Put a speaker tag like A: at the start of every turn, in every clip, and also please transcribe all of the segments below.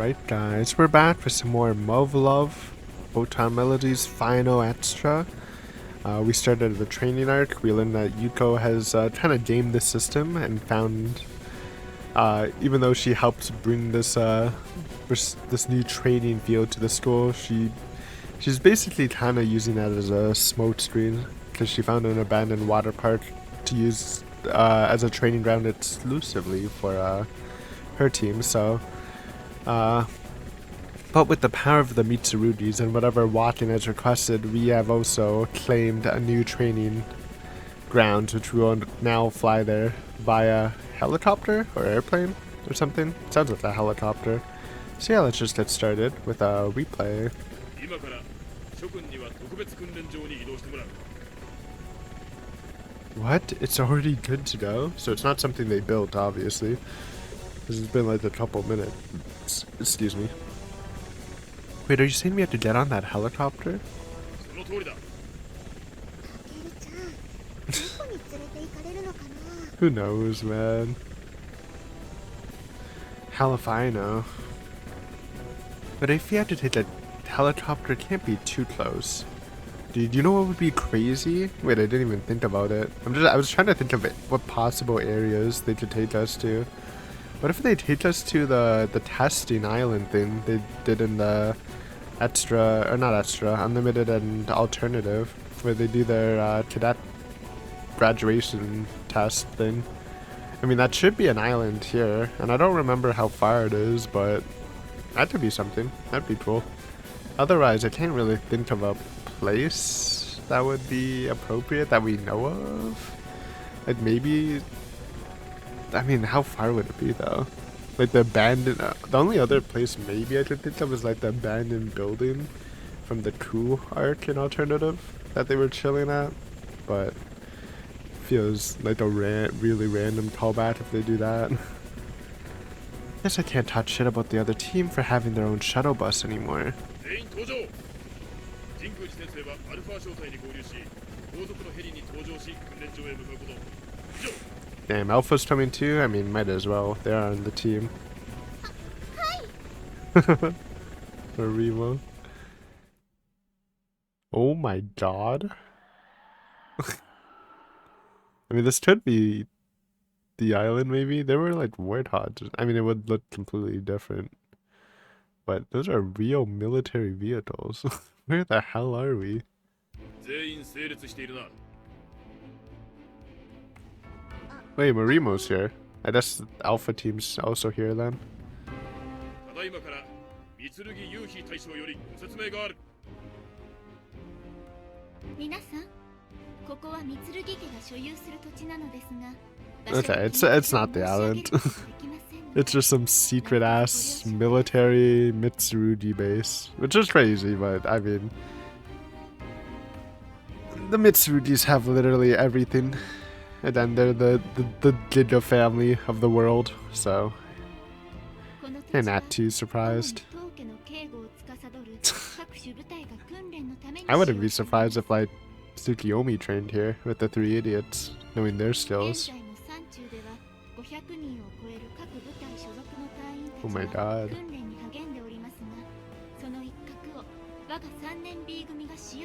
A: Alright guys, we're back for some more Muv Luv Photonmelodies final extra. We started the training arc. We learned that Yuko has kind of gamed the system and found, even though she helped bring this new training field to the school, she's basically kind of using that as a smoke screen because she found an abandoned water park to use as a training ground exclusively for her team. So but with the power of the Mitsurudis and whatever Walking has requested, we have also claimed a new training ground, which we will now fly there via helicopter or airplane or something. Sounds like a helicopter. So yeah, let's just get started with a replay. What? It's already good to go? So it's not something they built, obviously. This has been like a couple minutes. Excuse me. Wait, are you saying we have to get on that helicopter? Who knows, man? Hell if I know. But if you had to take a helicopter, it can't be too close. Dude, you know what would be crazy? Wait, I didn't even think about it. I was trying to think of it, what possible areas they could take us to. What if they take us to the testing island thing they did in the extra, or not extra, unlimited and alternative, where they do their cadet graduation test thing? I mean, that should be an island here, and I don't remember how far it is, but that could be something. That'd be cool. Otherwise, I can't really think of a place that would be appropriate that we know of. Like maybe, I mean, how far would it be though? Like the abandoned, the only other place maybe I could think of is like the abandoned building from the Coup arc in alternative that they were chilling at, but feels like a really random callback if they do that. Guess I can't talk shit about the other team for having their own shuttle bus anymore. Damn, Alpha's coming too? I mean, might as well. They are on the team. Or Remo. Oh my god. I mean, this could be the island, maybe. There were like warthogs. I mean, it would look completely different. But those are real military vehicles. Where the hell are we? Wait, Marimo's here. I guess the Alpha team's also here then. Okay, it's not the island. It's just some secret ass military Mitsurugi base, which is crazy, but I mean, the Mitsurugis have literally everything, and then they're the Giga family of the world, so I'm not too surprised. I wouldn't be surprised if like Tsukiyomi trained here with the three idiots, knowing their skills. Oh my god.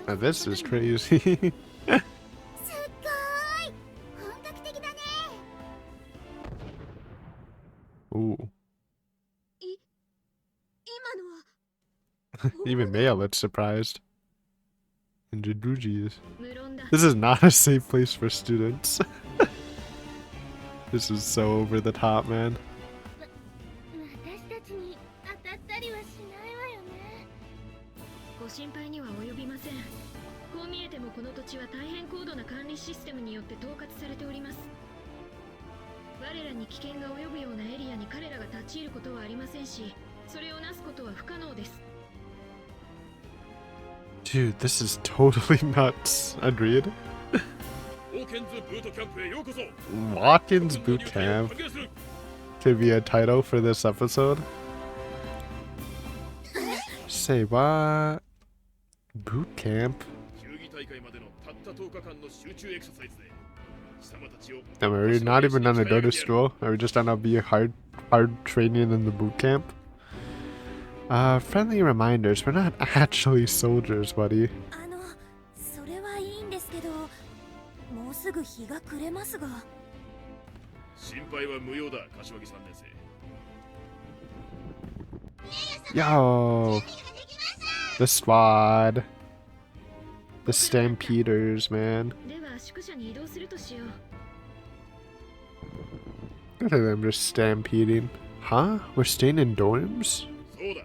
A: Now this is crazy. Ooh. Even Maya looks surprised. And Jidruji's. This is not a safe place for students. This is so over the top, man. Dude, this is totally nuts. Agreed. Watkins Boot Camp could be a title for this episode. Say what? Boot camp? Are we not even on a go to school? Are we just on a be hard training in the boot camp? Friendly reminders, we're not actually soldiers, buddy.
B: それはいいんですけど、もうすぐ日が暮れますが。
C: 心配は無用だ、柏木3年生。
A: Yo! The squad. The Stampeders, man. Look at them just stampeding. Huh? We're staying in dorms? We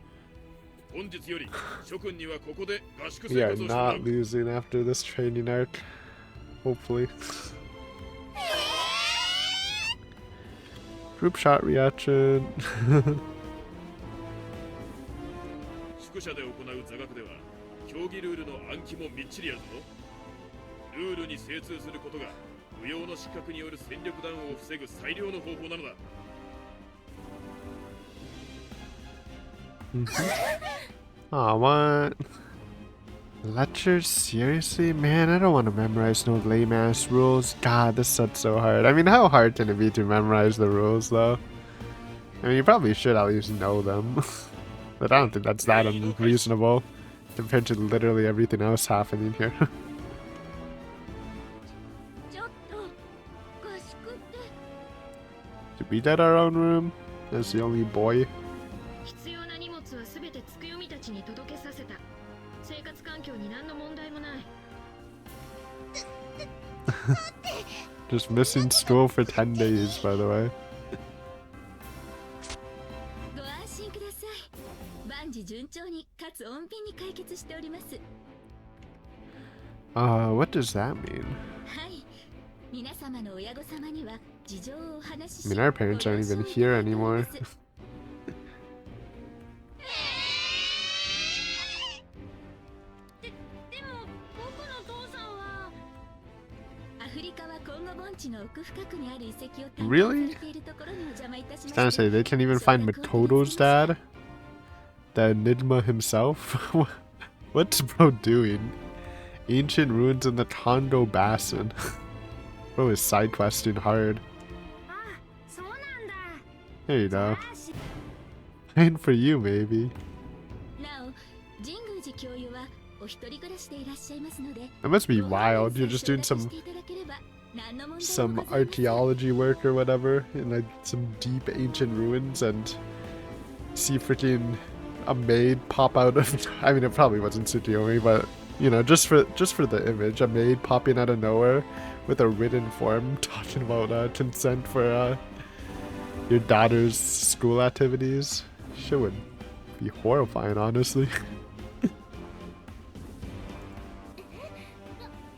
A: are not losing after this training arc. Hopefully. Group shot reaction.
C: 宿舎で行う座学では競技ルールの暗記もみっちりやぞ。ルールに精通することが不要の失格による戦力ダウンを防ぐ最良の方法なのだ。
A: Aw, what? Lectures? Seriously? Man, I don't want to memorize no lame-ass rules. God, this sucks so hard. I mean, how hard can it be to memorize the rules, though? I mean, you probably should at least know them. But I don't think that's that unreasonable compared to literally everything else happening here. Did we get our own room as the only boy? Just missing school for 10 days, by the way. What does that mean? I mean, our parents aren't even here anymore. Really? I was trying to say, they can't even find Makoto's dad? The Enigma himself? What's bro doing? Ancient ruins in the Tondo Basin. Bro is side questing hard. There you go. Playing for you, maybe. That must be wild. You're just doing some archaeology work or whatever in like some deep ancient ruins and see freaking a maid pop out of I mean, it probably wasn't Tsukiyomi, but you know, just for the image, a maid popping out of nowhere with a written form talking about consent for your daughter's school activities. Shit would be horrifying, honestly.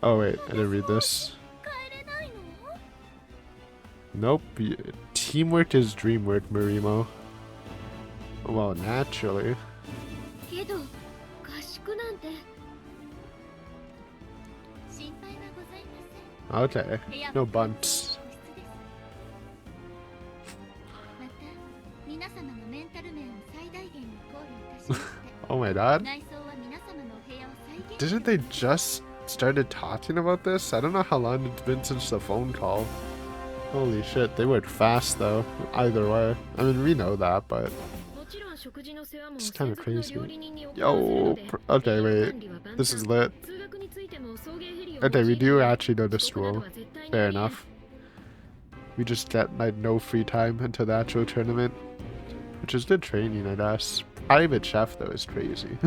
A: Oh wait, I didn't read this. Nope. Teamwork is dream work, Marimo. Well, naturally. Okay, no bunts. Oh my god. Didn't they just started talking about this? I don't know how long it's been since the phone call. Holy shit, they work fast though. Either way. I mean, we know that, but it's kind of crazy. Yo, okay, wait. This is lit. Okay, we do actually go to school. Fair enough. We just get like no free time until the actual tournament, which is good training, I guess. Private chef though is crazy.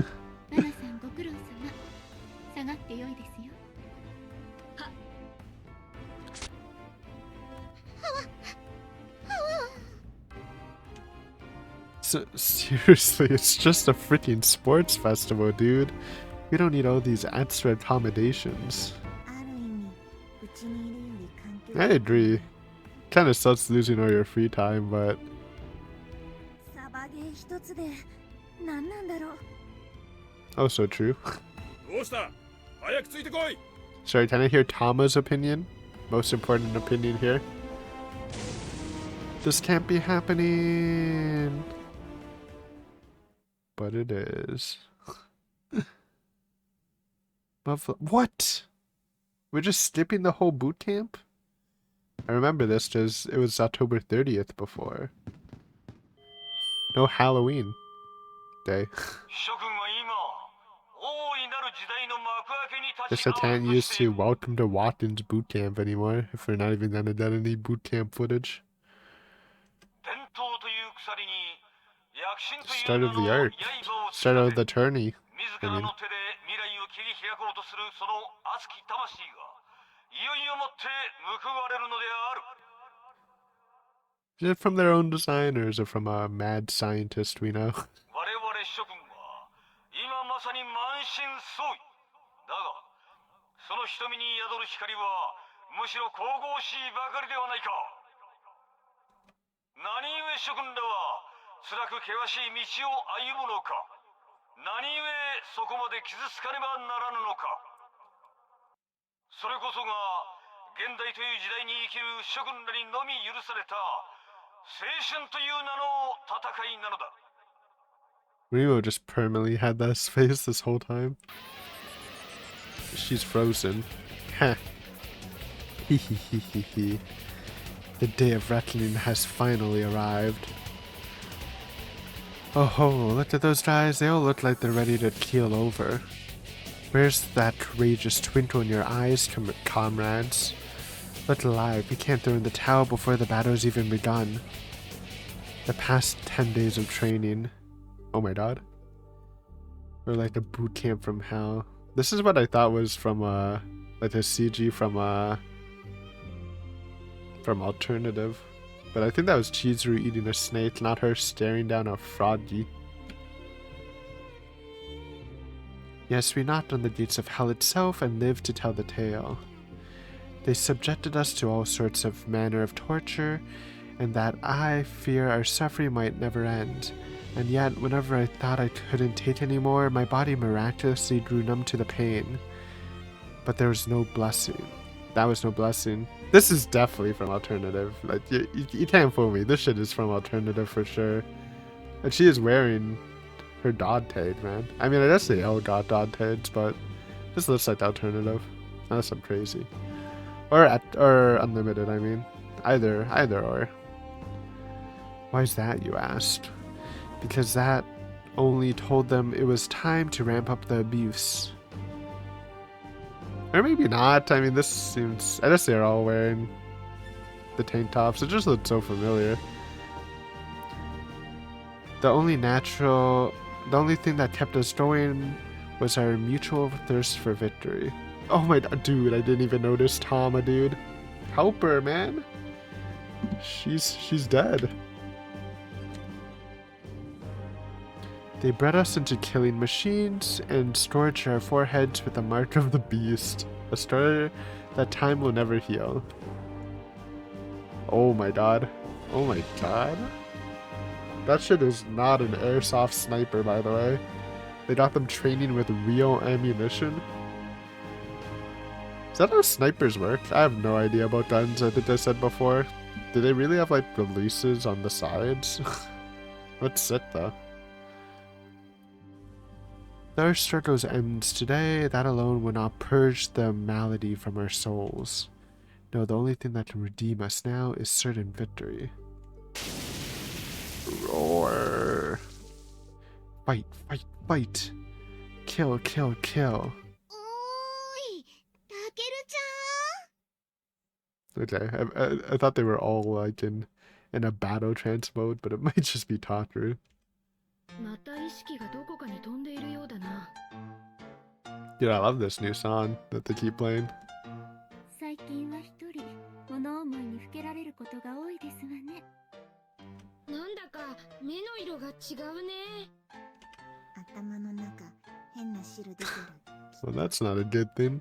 A: So, seriously, it's just a freaking sports festival, dude. We don't need all these extra accommodations. I agree. Kinda sucks losing all your free time, but... Oh, so true. Sorry, can I hear Tama's opinion? Most important opinion here. This can't be happening. But it is. What? We're just skipping the whole boot camp? I remember this because it was October 30th before. No Halloween. day. Guess I can't use to Welcome to Watkins boot camp anymore if we're not even gonna get any boot camp footage. Start of the arc. Start of the tourney. I mean. Is it from their own designers or from a mad scientist we know? Remo just permanently had that face this whole time. She's frozen. Heh. Hehehehe. The day of reckoning has finally arrived. Oh ho, look at those guys, they all look like they're ready to keel over. Where's that courageous twinkle in your eyes, comrades? Look alive, we can't throw in the towel before the battle's even begun. The past 10 days of training. Oh my god. Or like a boot camp from hell. This is what I thought was from like a CG from Alternative. But I think that was Chizuru eating a snake, not her staring down a froggy. Yes, we knocked on the gates of hell itself and lived to tell the tale. They subjected us to all sorts of manner of torture, and that I fear our suffering might never end. And yet, whenever I thought I couldn't take any more, my body miraculously grew numb to the pain. But there was no blessing. That was no blessing. This is definitely from Alternative. Like, you can't fool me. This shit is from Alternative for sure. And she is wearing her dog tag, man. I mean, I guess they all got dog tags, but this looks like Alternative. Unless I'm crazy. Or Unlimited, I mean. Either or. Why is that, you asked? Because that only told them it was time to ramp up the abuse. Or maybe not. I mean, this seems... I guess they're all wearing the tank tops. It just looked so familiar. The only thing that kept us going was our mutual thirst for victory. Oh my... Dude, I didn't even notice Tama, dude. Help her, man. She's dead. They bred us into killing machines and scorched our foreheads with the mark of the beast. A story that time will never heal. Oh my god. Oh my god. That shit is not an airsoft sniper, by the way. They got them training with real ammunition. Is that how snipers work? I have no idea about guns. I think I said before. Do they really have like releases on the sides? That's sick though. Our struggles ends today. That alone will not purge the malady from our souls. No, the only thing that can redeem us now is certain victory. Roar. Fight, fight, fight. Kill, kill, kill. Okay, I thought they were all like in a battle trance mode, but it might just be Takaru. Dude, I love this new song that they keep playing. Well, that's not a good thing.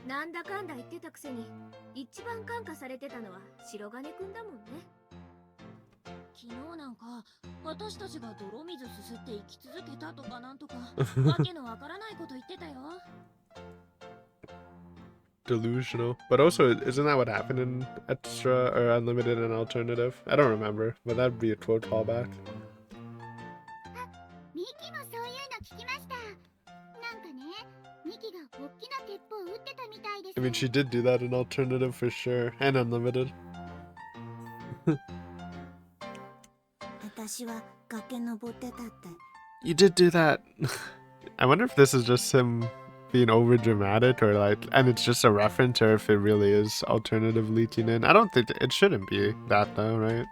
B: なんだかんだ言ってたくせに一番感化されてたのは白金くんだもんね。昨日なんか私たちが泥水すすって生き続けたとかなんとかわけのわからないこと言ってたよ。
A: Delusional. But also, isn't that what happened in Extra or Unlimited and Alternative? I don't remember, but that'd be a quote callback. I mean, she did do that in Alternative for sure, and Unlimited.
B: 崖登ってたって。
A: You did do that. I wonder if this is just him being over dramatic or like, and it's just a reference, or if it really is alternative leaking in. I don't think it shouldn't be that though, right?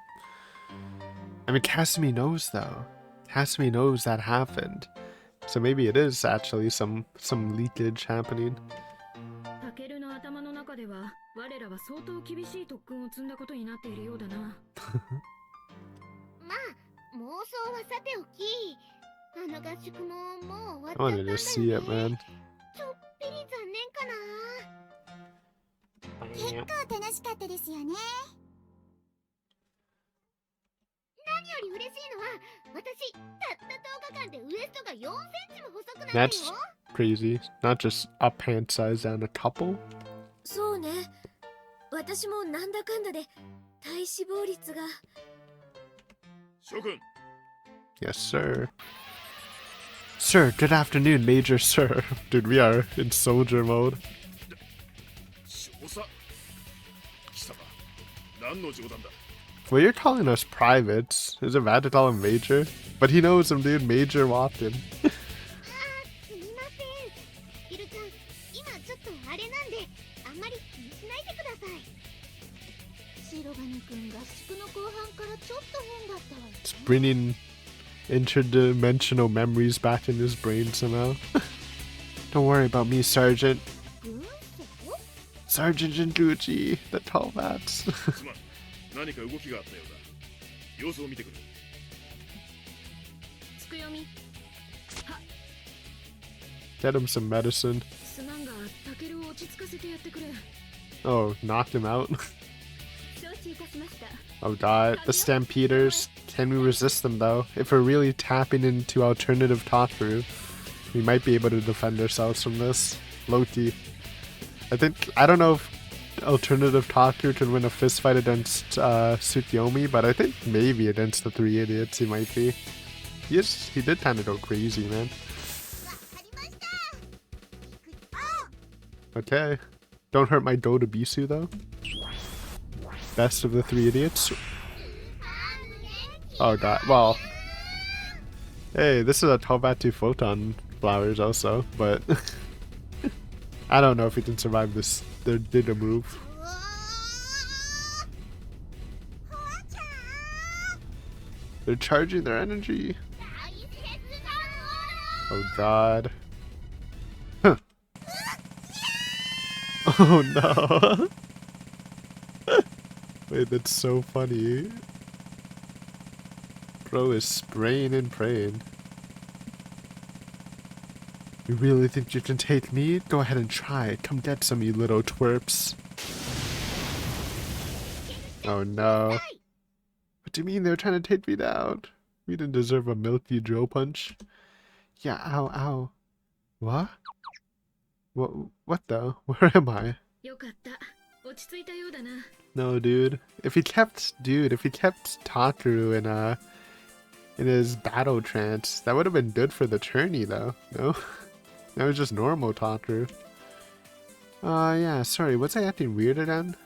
A: I mean, Casimir knows though. Casimir knows that happened, so maybe it is actually some leakage happening.
B: タケルの頭の中では我らは相当厳しい特訓を積んだことになっているようだな。まあ、妄想はさておき、あの合宿ももう終
A: I
B: わっちゃったん
A: wanted
B: だ
A: to see
B: よ
A: it,
B: ね。
A: man.
B: ちょっぴり残念かな。結構楽しかったですよね。何より嬉しいのは、私たった10日間でウエストが4センチも細くなったよ。
A: That's crazy. Not just a pant size and a couple.
B: そうね。私もなんだかんだで体脂肪率が。
C: 諸君、
A: Yes, sir. Sir, good afternoon, Major Sir. Dude, we are in soldier mode.
C: 少佐貴様、何の冗談だ。
A: Well, you're calling us privates. Is it bad to call him Major? But he knows him, dude. Major Watson.
B: すみません。ヒルちゃん、今ちょっとあれなんで、あんまり気にしないでください。白金くん合宿の後半からちょっと変だったわよ。
A: It's bringing interdimensional memories back in his brain somehow. Don't worry about me, Sergeant.
B: 軍曹？
A: Sergeant Jinguchi, the tall bats.
C: すまん、何か動きがあったようだ。様子を見てくる。
B: つくよみ。
A: Get him some medicine.
B: すまんが、タケルを落ち着かせてやってくれ。
A: Oh, knocked him out.
B: 承知いたしました。
A: Oh god, the Stampeders. Can we resist them though? If we're really tapping into alternative Takaru, we might be able to defend ourselves from this. Loki. I don't know if alternative Takaru can win a fist fight against Tsukiyomi, but I think maybe against the three idiots he might be. He did kind of go crazy, man. Okay. Don't hurt my Dota Bisu though. Best of the three idiots. Oh god, well. Hey, this is a Tobatu Photonflowers also, but I don't know if he can survive this. They did a move. They're charging their energy. Oh god. Huh. Oh no. Wait, that's so funny. Bro is spraying and praying. You really think you can take me? Go ahead and try. Come get some, you little twerps. Oh no. What do you mean they're trying to take me down? We didn't deserve a milky drill punch. Yeah, ow, ow. What? What though? Where am I? No, dude. If he kept Takaru in his battle trance, that would have been good for the tourney, though. No, that was just normal Takaru. Yeah. Sorry, was I acting weird again?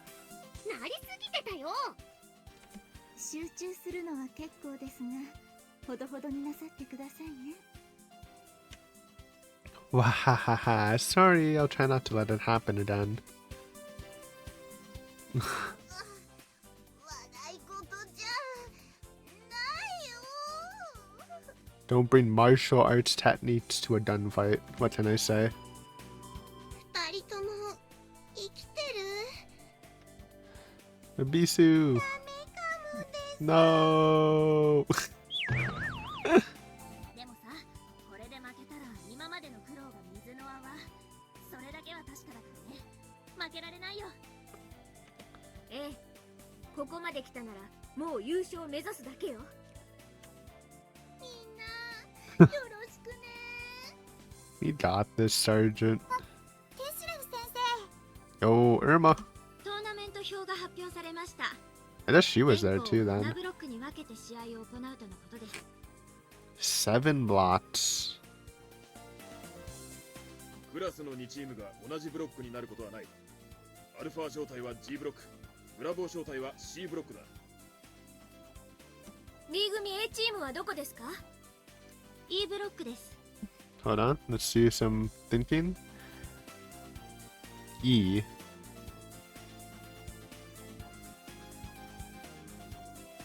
B: 集中するのは結構ですが、ほどほどになさってくださいね。
A: Wahahaha. Sorry, I'll try not to let it happen again. Don't bring martial arts techniques to a gunfight. What can I say? Abisu! No!
B: でもさ、これで負けたら今までの苦労が水の泡。それだけは確かだからね。負けられないよ。ええ、ここまで来たならもう優勝を目指すだけよ。みんな、よろしくね。
A: We got this, Sergeant.
B: ケシレフ先生。
A: Yo, Irma.
B: トーナメント表が発表されました。
A: I guess she was there too
B: 7
A: then.
B: ブロックに分けて試合を行うとのことです。
A: 7 blocks.
C: クラスの2チームが同じブロックになることはない。アルファ招待は G ブロック、ブラボー招待は C ブロックだ。
B: B 組 A チームはどこですか？ E ブロックです。
A: Hold on, let's do some thinking. E.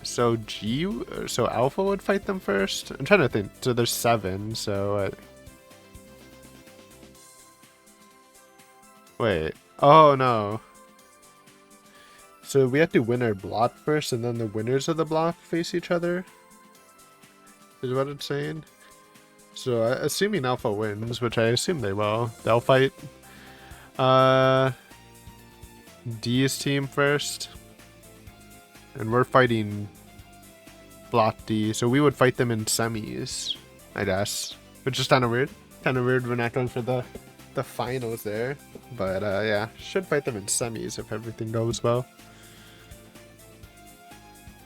A: So so Alpha would fight them first? I'm trying to think. So there's 7, so... Wait. Oh, no. So we have to win our block first, and then the winners of the block face each other? Is what it's saying? So assuming Alpha wins, which I assume they will, they'll fight D's team first. And we're fighting Block D, so we would fight them in semis, I guess. Which is kind of weird. Kind of weird we're not going for the finals there. But yeah, should fight them in semis if everything goes well.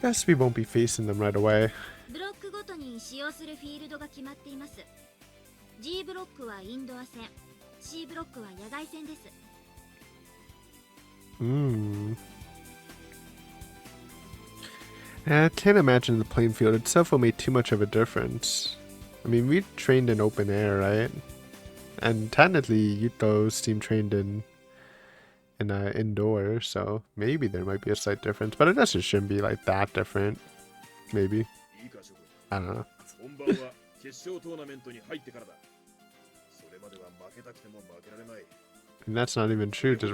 A: Guess we won't be facing them right away.
B: ブロックごとに使用するフィールドが決まっています。G ブロックはインドア戦、C ブロックは野外戦です。
A: I can't imagine the playing field itself will make too much of a difference. I mean, we trained in open air, right? And technically, Yuto's team trained in indoor, so maybe there might be a slight difference. But I guess it shouldn't be like that different. Maybe. I don't know. And that's not even true, because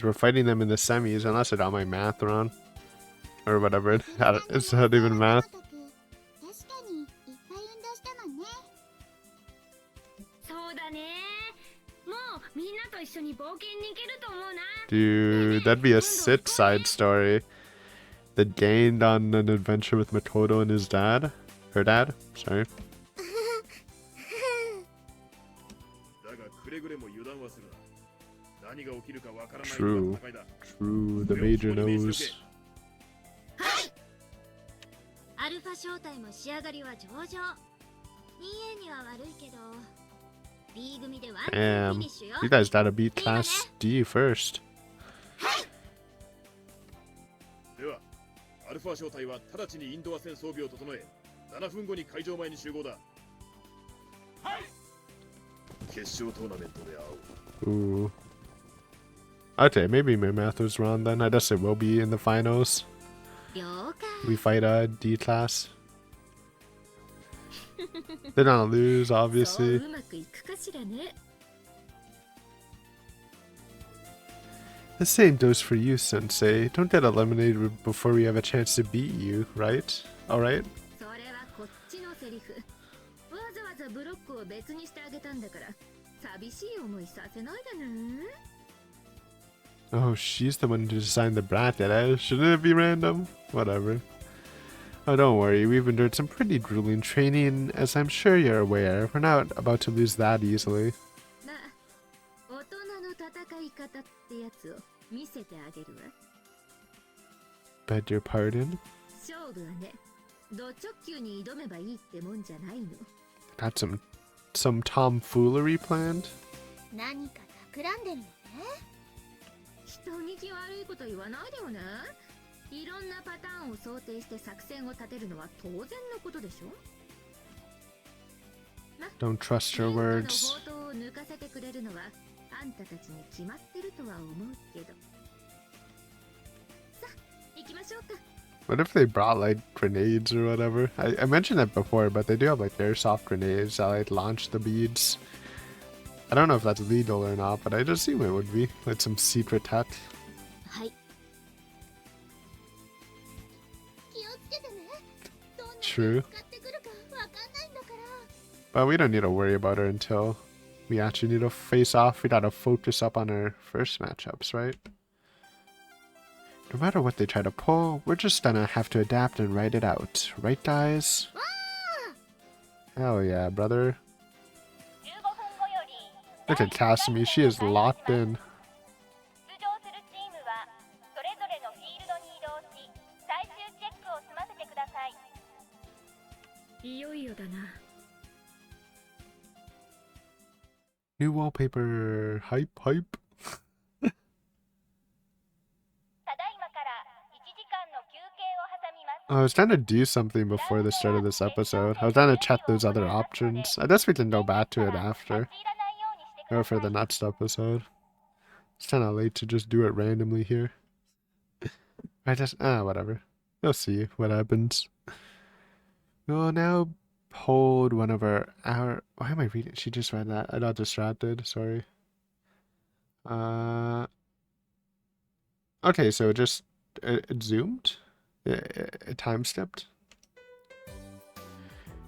A: we're fighting them in the semis, unless I got my math wrong. Or whatever. It's not even math. Dude, that'd be a sit side story. That gained on an adventure with Makoto and his dad. Her dad? Sorry. True. True, the major knows. Damn, you guys gotta beat Class D first.
C: アルファ小隊は直ちにインドア戦装備を整え、7分後に会場前に集合だ。はい。決勝トーナメントで会おう。
A: Ooh. Okay, maybe my math was wrong then. I guess it will be in the finals. We fight D class. They're gonna lose, obviously. The same goes for you, Sensei. Don't get eliminated before we have a chance to beat you, right? Alright? Oh, she's the one who designed the bracket, eh? Shouldn't it be random? Whatever. Oh, don't worry, we've endured some pretty grueling training, as I'm sure you're aware. We're not about to lose that easily. Beg your pardon? Got some tomfoolery planned?
B: いろんなパターンを想定して作戦を立てるのは当然のことでしょ。
A: Don't trust your words.
B: 冒頭を抜かせてくれるのはあんたたちに決まってるとは思うけど。さあ、行きましょうか。
A: What if they brought like grenades or whatever? I mentioned that before, but they do have like airsoft grenades that like launch the beads. I don't know if that's legal or not, but I just assume it would be like some secret tech.
B: はい。
A: True. But we don't need to worry about her until we actually need to face off. We gotta focus up on our first matchups, right? No matter what they try to pull, we're just gonna have to adapt and write it out. Right, guys? Hell yeah, brother. Look at Kasumi, she is locked in. New wallpaper. Hype, hype. I was trying to do something before the start of this episode. I was trying to check those other options. I guess we can go back to it after. Or for the next episode. It's kind of late to just do it randomly here. Whatever. We'll see what happens. We'll now hold one of our why am I reading? She just read that. I got distracted, sorry. Okay, so it zoomed? It time stepped?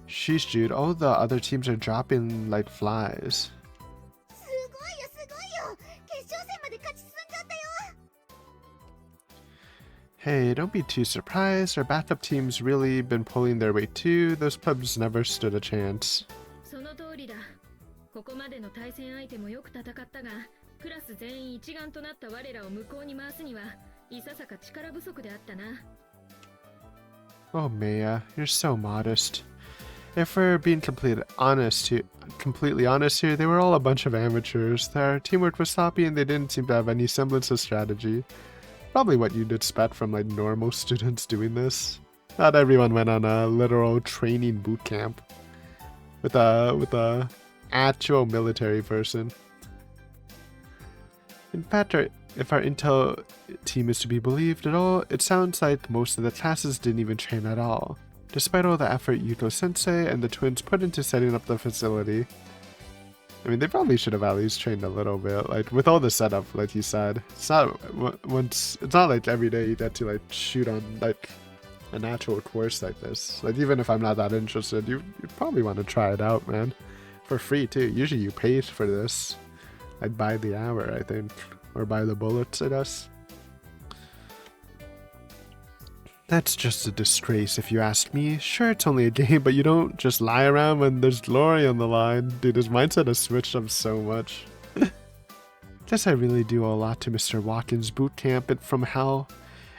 A: Sheesh, dude, all the other teams are dropping like flies. Hey, don't be too surprised. Our backup team's really been pulling their weight too. Those pubs never stood a chance.
B: その通りだ。ここまでの対戦相手もよく戦ったが、クラス全員一丸となった我らを向こうに回すには、いささか力不足であったな。
A: Oh, Maya, you're so modest. If we're being completely honest here, they were all a bunch of amateurs. Their teamwork was sloppy and they didn't seem to have any semblance of strategy. Probably what you'd expect from like normal students doing this. Not everyone went on a literal training boot camp with a actual military person. In fact, if our intel team is to be believed at all, it sounds like most of the classes didn't even train at all, despite all the effort Yuko-sensei and the twins put into setting up the facility. I mean, they probably should have at least trained a little bit, like with all the setup, like you said. It's not like every day you get to like shoot on like an actual course like this. Like even if I'm not that interested, you probably want to try it out, man, for free too. Usually you pay for this, like by the hour, I think, or by the bullets, I guess. That's just a disgrace if you ask me. Sure, it's only a game, but you don't just lie around when there's glory on the line. Dude, his mindset has switched up so much. Guess I really do owe a lot to Mr. Watkins' boot camp from hell.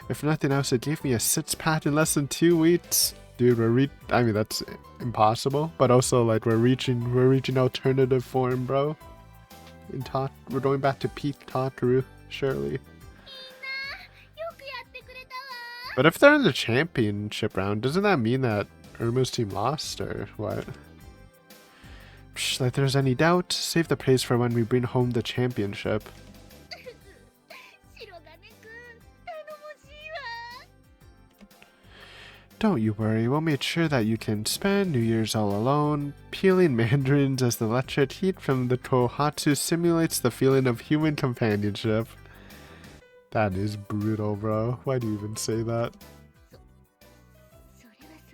A: If nothing else, it gave me a six pack in less than 2 weeks. Dude, I mean, that's impossible, but also like we're reaching alternative form, bro. We're going back to peak Tataru, surely. But if they're in the championship round, doesn't that mean that Irma's team lost, or what? Psh, like there's any doubt, save the praise for when we bring home the championship. Don't you worry, we'll make sure that you can spend New Year's all alone. Peeling mandarins as the electric heat from the Tohatsu simulates the feeling of human companionship. That is brutal, bro. Why do you even say that?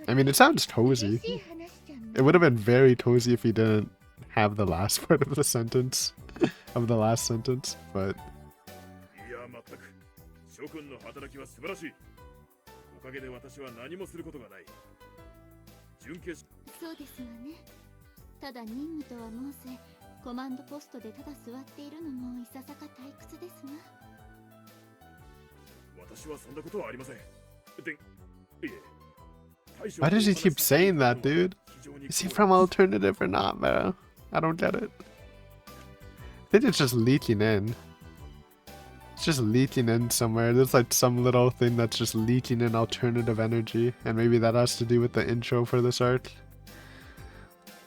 A: I mean, it sounds cozy. It would have been very cozy if he didn't have the last part of the sentence. Of the last sentence, but... Why does he keep saying that, dude? Is he from alternative or not, bro? I don't get it. I think it's just leaking in. It's just leaking in somewhere. There's like some little thing that's just leaking in alternative energy, and maybe that has to do with the intro for this arc.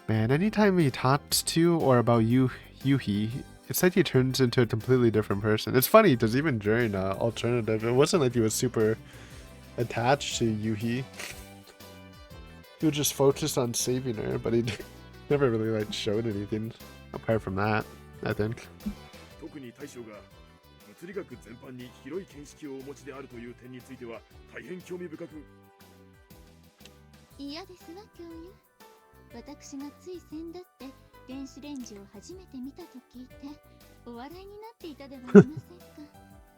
A: Man, anytime he talks to or about Yuhi, it's like he turns into a completely different person. It's funny because even during alternative, it wasn't like he was super attached to Yuhi. He was just focused on saving her, but he never really like showed anything apart from that, I think.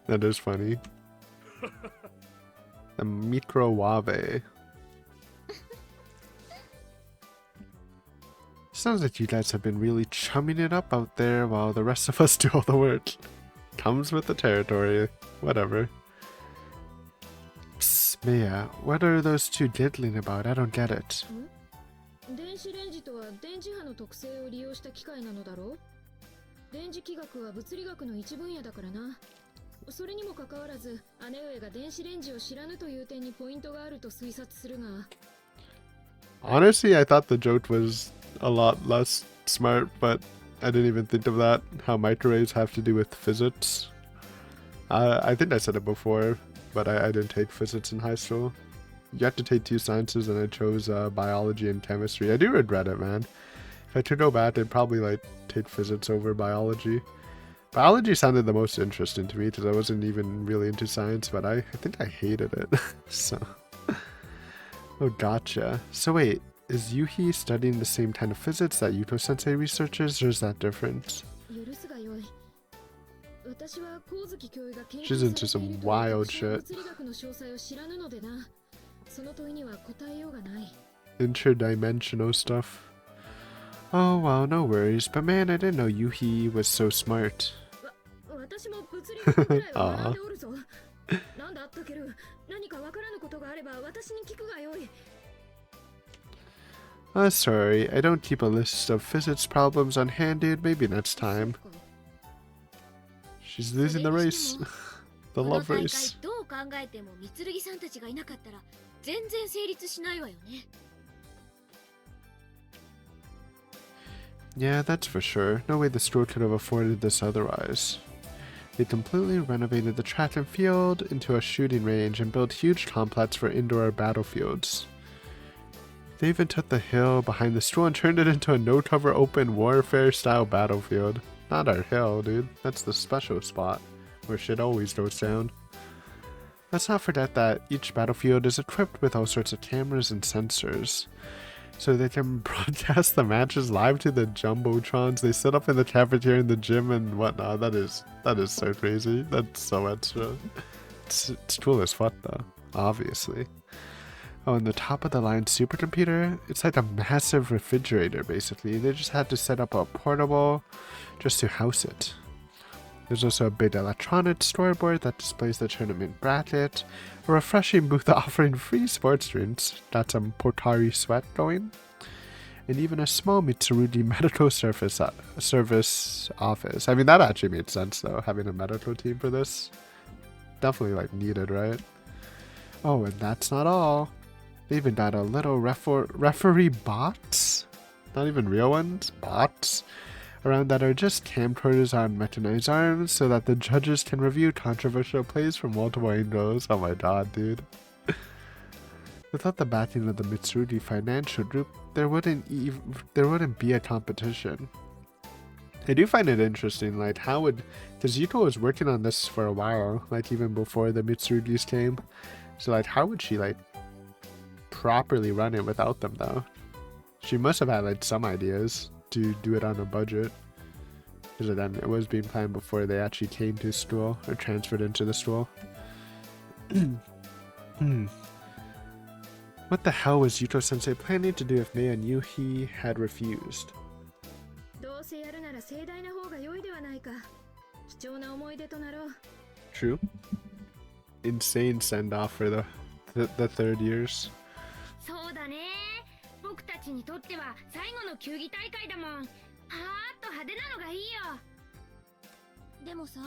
A: That is funny. The microwave. Sounds like you guys have been really chumming it up out there while the rest of us do all the work. Comes with the territory. Whatever. Psst, Maya, what are those two diddling about? I don't get it.
B: 電子レンジとは電磁波の特性を利用した機械なのだろう。電磁気学は物理学の一分野だからな。それにもかかわらず、姉上が電子レンジを知らぬという点にポイントがあると推察するが。
A: Honestly, I thought the joke was a lot less smart, but I didn't even think of that. How microwaves have to do with physics. I think I said it before, but I didn't take physics in high school. You have to take 2 sciences, and I chose biology and chemistry. I do regret it, man. If I could go back, I'd probably like take physics over biology. Biology sounded the most interesting to me because I wasn't even really into science, but I think I hated it. So, oh, gotcha. So wait, is Yuhi studying the same kind of physics that Yuto-sensei researches, or is that different? She's into some wild shit. Interdimensional stuff. Oh, well, no worries. But man, I didn't know Yuhi was so smart. Aww. Sorry, I don't keep a list of physics problems on hand, dude. Maybe next time. She's losing the race. The love race. Yeah, that's for sure. No way the store could have afforded this otherwise. They completely renovated the track and field into a shooting range and built huge complexes for indoor battlefields. They even took the hill behind the store and turned it into a no-cover open warfare-style battlefield. Not our hill, dude. That's the special spot, where shit always goes down. Let's not forget that each battlefield is equipped with all sorts of cameras and sensors, so they can broadcast the matches live to the jumbotrons they set up in the cafeteria and the gym and whatnot. That is so crazy. That's so extra. It's cool as fuck though, obviously. Oh, and the top of the line supercomputer, it's like a massive refrigerator basically. They just had to set up a portable just to house it. There's also a big electronics storyboard that displays the tournament bracket, a refreshing booth offering free sports drinks, got some Pocari Sweat going, and even a small Mitsurugi medical service office. I mean, that actually made sense though, having a medical team for this. Definitely like needed, right? Oh, and that's not all. They even got a little referee box, not even real ones, bots, around that are just camcorders on mechanized arms so that the judges can review controversial plays from multiple angles. Oh my god, dude. Without the backing of the Mitsurugi financial group, there wouldn't be a competition. I do find it interesting, like because Yuko was working on this for a while, like even before the Mitsurugis came. So like how would she like properly run it without them though? She must have had like some ideas to do it on a budget, because then it was being planned before they actually came to school or transferred into the school. What the hell was Yuto-sensei planning to do if Mei and Yuhi had refused? True. Insane send-off for the third years.
B: 僕たちにとっては最後の球技大会だもん。はーっと派手なのがいいよ。でもさ、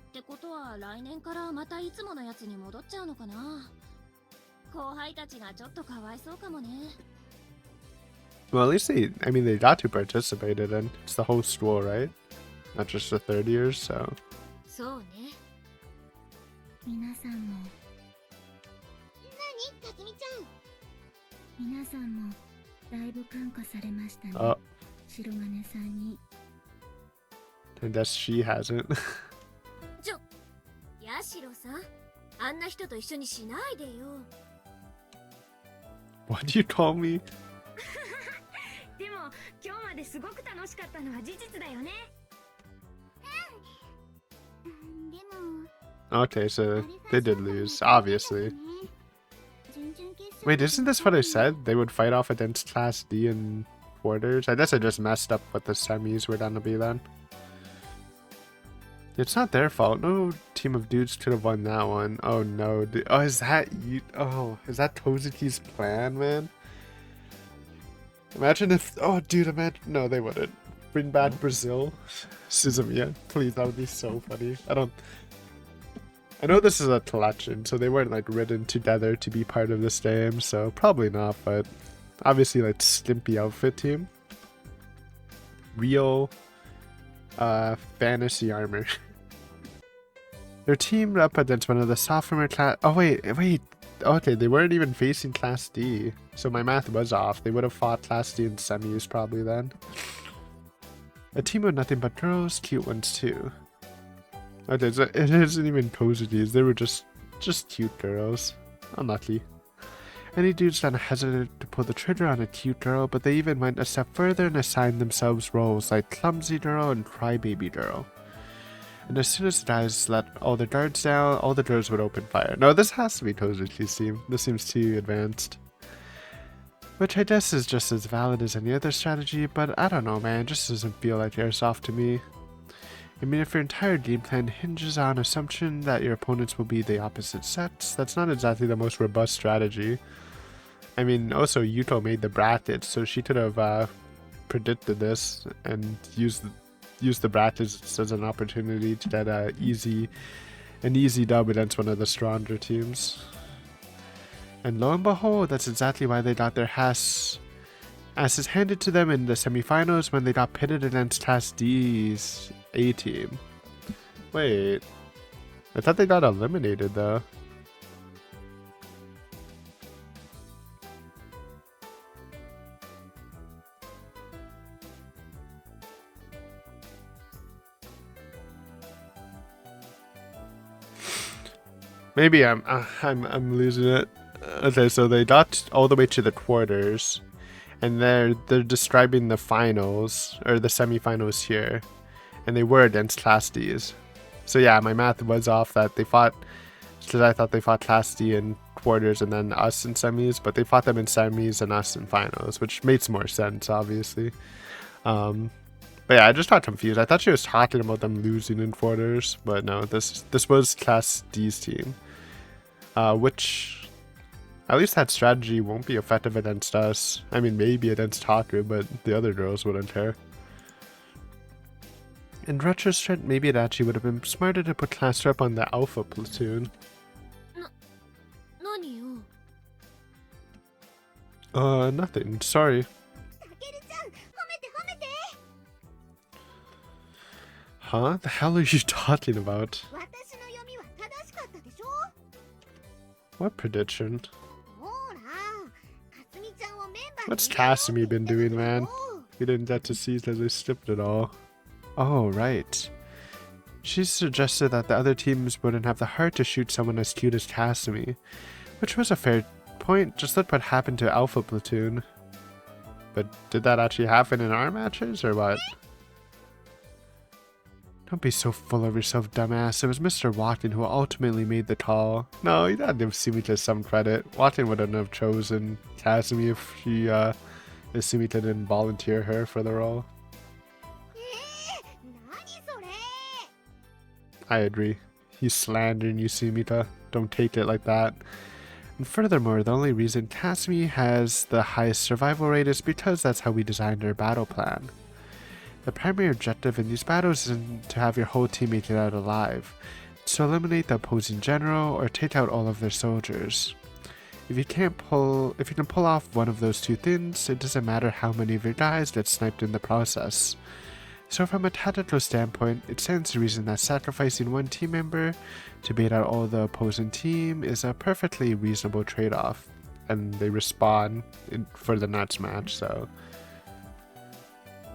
B: ってことは来年からまたいつものやつに戻っちゃうのかな。後輩たちがちょっとかわいそうかもね。
A: Well, at least they got to participate in it. It's the whole school, right? Not just the third years, so.
B: そうね。皆さんも。何、かつみちゃん。皆さんもだいぶ感化されましたね。白金さんに。
A: I guess she hasn't.
B: ヤシロさん、あんな人と一緒にしないでよ。
A: What do you call me?
B: でも今日まですごく楽しかったのは事実だよね。でも。
A: Okay, so they did lose, obviously. Wait, isn't this what I said? They would fight off against Class D in quarters? I guess I just messed up what the semis were gonna be then. It's not their fault. No team of dudes could have won that one. Oh no. Oh, is that you? Oh, is that Kozuki's plan, man? Imagine if... Oh, dude, imagine... No, they wouldn't. Bring back Brazil. Suzumiya. Please, that would be so funny. I don't... I know this is a collection, so they weren't like written together to be part of this game, so probably not, but obviously like Stimpy outfit team. Real fantasy armor. They're teamed up against one of the sophomore class. Oh wait. Okay, they weren't even facing Class D, so my math was off. They would have fought Class D in semis probably then. A team of nothing but girls, cute ones too. Okay, so it isn't even cozies. They were just cute girls. Unlucky. Any dudes that hesitated to pull the trigger on a cute girl, but they even went a step further and assigned themselves roles like clumsy girl and crybaby girl. And as soon as the guys let all the guards down, all the girls would open fire. No, this has to be Tozuki's team. This seems too advanced. Which I guess is just as valid as any other strategy, but I don't know, man. It just doesn't feel like airsoft to me. I mean, if your entire game plan hinges on assumption that your opponents will be the opposite sex, that's not exactly the most robust strategy. I mean, also Yuto made the brackets, so she could have predicted this and used the brackets as an opportunity to get an easy dub against one of the stronger teams. And lo and behold, that's exactly why they got their asses handed to them in the semifinals when they got pitted against Class D's A team. Wait, I thought they got eliminated though. Maybe I'm losing it. Okay, so they got all the way to the quarters, and they're describing the finals or the semifinals here, and they were against Class D's. So yeah, my math was off that they fought, because I thought they fought Class D in quarters and then us in semis, but they fought them in semis and us in finals, which makes more sense, obviously. But yeah, I just got confused. I thought she was talking about them losing in quarters, but no, this was Class D's team. Which, at least that strategy won't be effective against us. I mean, maybe against Haku, but the other girls wouldn't care. In retrospect, maybe it actually would have been smarter to put Class Rep on the Alpha platoon. Nothing. Sorry. Huh? The hell are you talking about? What prediction? What's Kasumi been doing, man? We didn't get to see that they skipped it all. Oh, right. She suggested that the other teams wouldn't have the heart to shoot someone as cute as Kasumi, which was a fair point. Just look what happened to Alpha Platoon. But did that actually happen in our matches, or what? Don't be so full of yourself, dumbass. It was Mr. Watkins who ultimately made the call. No, you gotta give Sumita some credit. Watkins wouldn't have chosen Kasumi if Sumita didn't volunteer her for the role. I agree. He's slandering you, Sumita. Don't take it like that. And furthermore, the only reason Kasumi has the highest survival rate is because that's how we designed our battle plan. The primary objective in these battles isn't to have your whole team make it out alive. It's to eliminate the opposing general or take out all of their soldiers. If you can pull off one of those two things, it doesn't matter how many of your guys get sniped in the process. So from a tactical standpoint, it stands to reason that sacrificing one team member to bait out all the opposing team is a perfectly reasonable trade-off. And they respawn for the next match, so...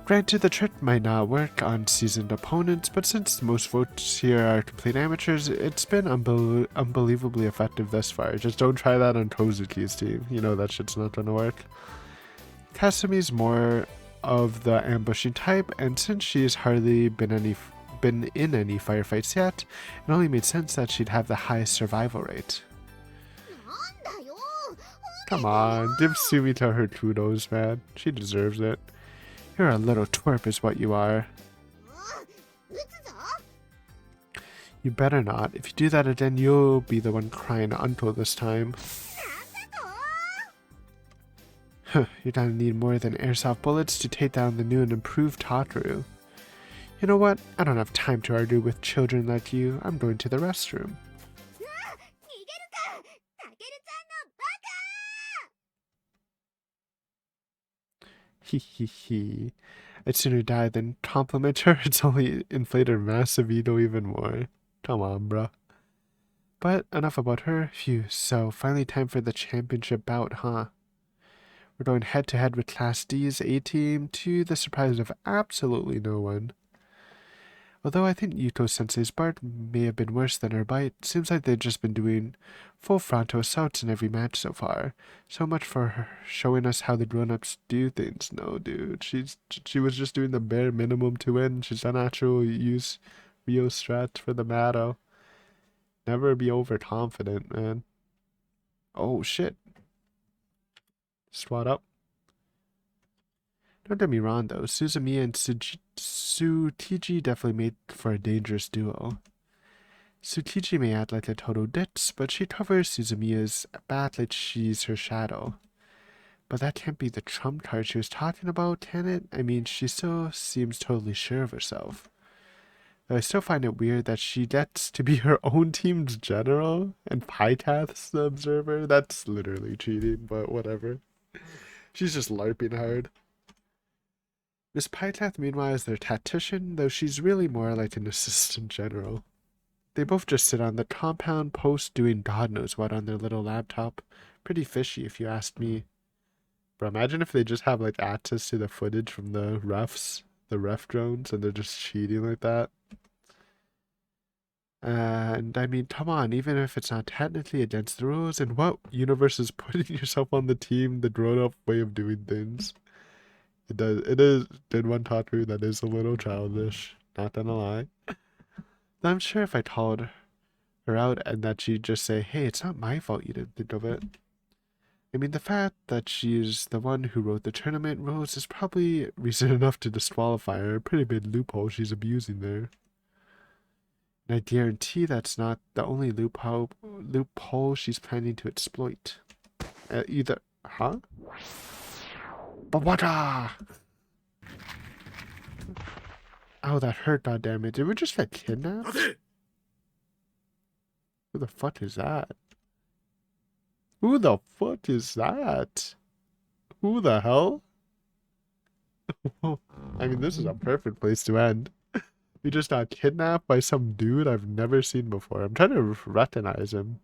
A: Granted, the trick might not work on seasoned opponents, but since most votes here are complete amateurs, it's been unbelievably effective thus far. Just don't try that on Tozuki's team. You know that shit's not gonna work. Kasumi's more of the ambushing type, and since she's hardly been in any firefights yet, it only made sense that she'd have the highest survival rate. Come on, give Sumita her kudos, man. She deserves it. You're a little twerp is what you are. You better not. If you do that again, you'll be the one crying uncle this time. You're gonna need more than airsoft bullets to take down the new and improved Tataru. You know what? I don't have time to argue with children like you. I'm going to the restroom. Hee hee hee. I'd sooner die than compliment her. It's only inflated her massive ego even more. Come on, bro. But enough about her. Phew, so finally time for the championship bout, huh? We're going head to head with Class D's A-team to the surprise of absolutely no one. Although I think Yuko Sensei's Bart may have been worse than her bite, seems like they've just been doing full frontal assaults in every match so far. So much for her showing us how the grown-ups do things. No, dude, she was just doing the bare minimum to win. She's done actual use real strats for the battle. Never be overconfident, man. Oh shit. Swat up. Don't get me wrong though, Suzumiya and Sutiji definitely made for a dangerous duo. Sutiji may act like a total ditz, but she covers Suzumiya's back like she's her shadow. But that can't be the trump card she was talking about, can it? I mean, she still seems totally sure of herself. Though I still find it weird that she gets to be her own team's general and Pycath's the observer. That's literally cheating, but whatever. She's just LARPing hard. Miss Pycath, meanwhile, is their tactician, though she's really more like an assistant general. They both just sit on the compound post doing God knows what on their little laptop. Pretty fishy, if you ask me. But imagine if they just have like access to the footage from the refs, the ref drones, and they're just cheating like that. And I mean, come on, even if it's not technically against the rules, in what universe is putting yourself on the team the grown-up way of doing things? It is, did one Taku that is a little childish, not gonna lie. I'm sure if I told her out and that she'd just say, hey, it's not my fault you didn't think of it. I mean, the fact that she's the one who wrote the tournament rules is probably reason enough to disqualify her. A pretty big loophole she's abusing there. And I guarantee that's not the only loophole she's planning to exploit. Either, huh? Bawada! Oh, that hurt, goddammit. Did we just get kidnapped? Who the fuck is that? Who the fuck is that? Who the hell? I mean, this is a perfect place to end. We just got kidnapped by some dude I've never seen before. I'm trying to recognize him.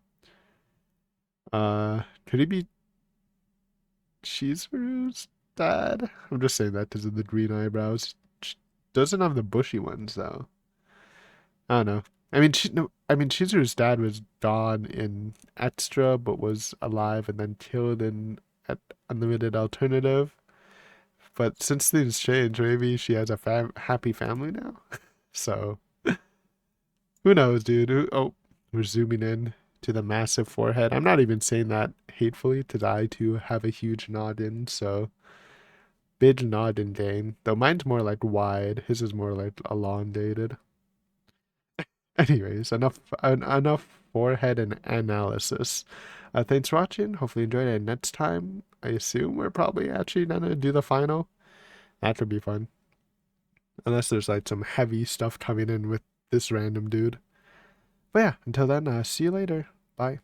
A: Could he be Chizuru's dad? I'm just saying that because of the green eyebrows. Doesn't have the bushy ones though. I don't know. I mean, Chizuru's dad was gone in Extra, but was alive and then killed in Unlimited Alternative. But since things changed, maybe she has a happy family now. So, who knows, dude? Oh, we're zooming in to the massive forehead. I'm not even saying that hatefully, because I too have a huge noggin. So, big noggin game. Though mine's more like wide. His is more like elongated. Anyways, enough forehead and analysis. Thanks for watching. Hopefully you enjoyed it. Next time, I assume we're probably actually gonna do the final. That could be fun. Unless there's like some heavy stuff coming in with this random dude. But yeah, until then, see you later. Bye.